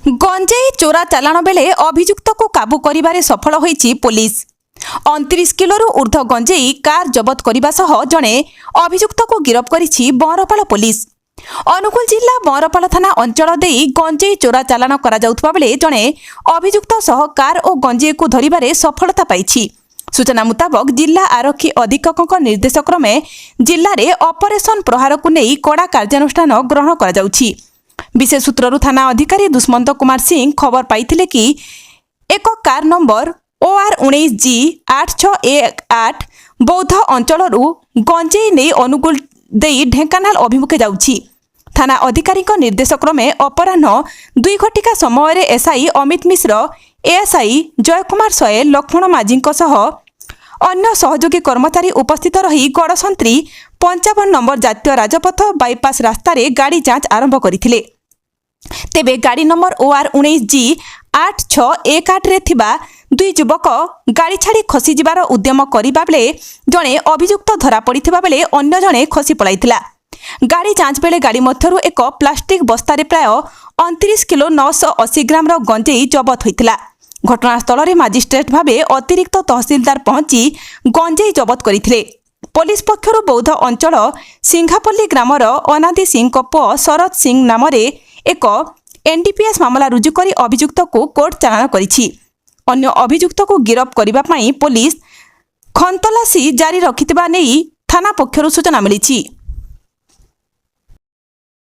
गंजेई चोरा चालाण बेले अभियुक्त को काबू करिबारे सफल होईची पुलिस। 29 किलोरू ऊर्ध्व गंजेई कार जबत करिबा सह जणे अभियुक्त को गिरफ करिछि बरपाल पुलिस। अनुगुल जिला बरपाल थाना अंचल देई गंजेई चोरा चालाण करा जाउथबा बेले जणे अभियुक्त सह कार और गंजेई को धरिबारे सफलता पाइछि। सूचना मुताबक जिला आरक्षी अधीक्षक निर्देश क्रमे जिले में ऑपरेशन प्रहार को नहीं कड़ा कार्यानुष्ठान ग्रहण करा जाउछि। विशेष सूत्रु थाना अधिकारी दुष्मंत कुमार सिंह खबर पाइथिले कि एक कार नंबर OR 19G 8618 बौद्ध अंचलरू गंजेई नहीं अनुगुल देई ढेंकानाल अभिमुखे जाउछि। थाना अधिकारी निर्देश क्रमे अपराह्न 2 घटिका समय एसआई अमित मिश्र, एएसआई जय कुमार सोयल, लक्ष्मण माझी सह अन्य सहयोगी कर्मचारी उपस्थित रही गड़संत्री 55 नंबर जातीय राजपथ बाईपास रास्तार गाड़ी जांच आरंभ करथिले। तेबे गाड़ी नंबर OR 19G 8618 रे थिबा 2 युवक गाड़ी छाड़ी खसी जिबार उद्यम करिबा बेले जणे अभियुक्त धरा पड़िथिबा बेले अन्य जणे खसी पळाइथिला। गाड़ी जांच बेले गाड़ी मध्यरु एक प्लास्टिक बस्तारे प्राय 29 किलो 980 ग्राम गंजेई जबत होइथिला। घटनास्थल में मजिस्ट्रेट भावे अतिरिक्त तहसीलदार पहुंची गंजेई जबत करथिले। पुलिस पक्षरु बौद्ध अंचल सिंघापल्ली ग्रामर अनादि सिंह पुओ शरद सिंह नाम एक NDPS मामला रुजु करी अभियुक्त को कोर्ट चालाण करिछि। अन्य अभियुक्त को गिरफ करिबा पई पुलिस खंतलासी जारी रखिथिबा नेई थाना पक्षरु सूचना मिलिछि।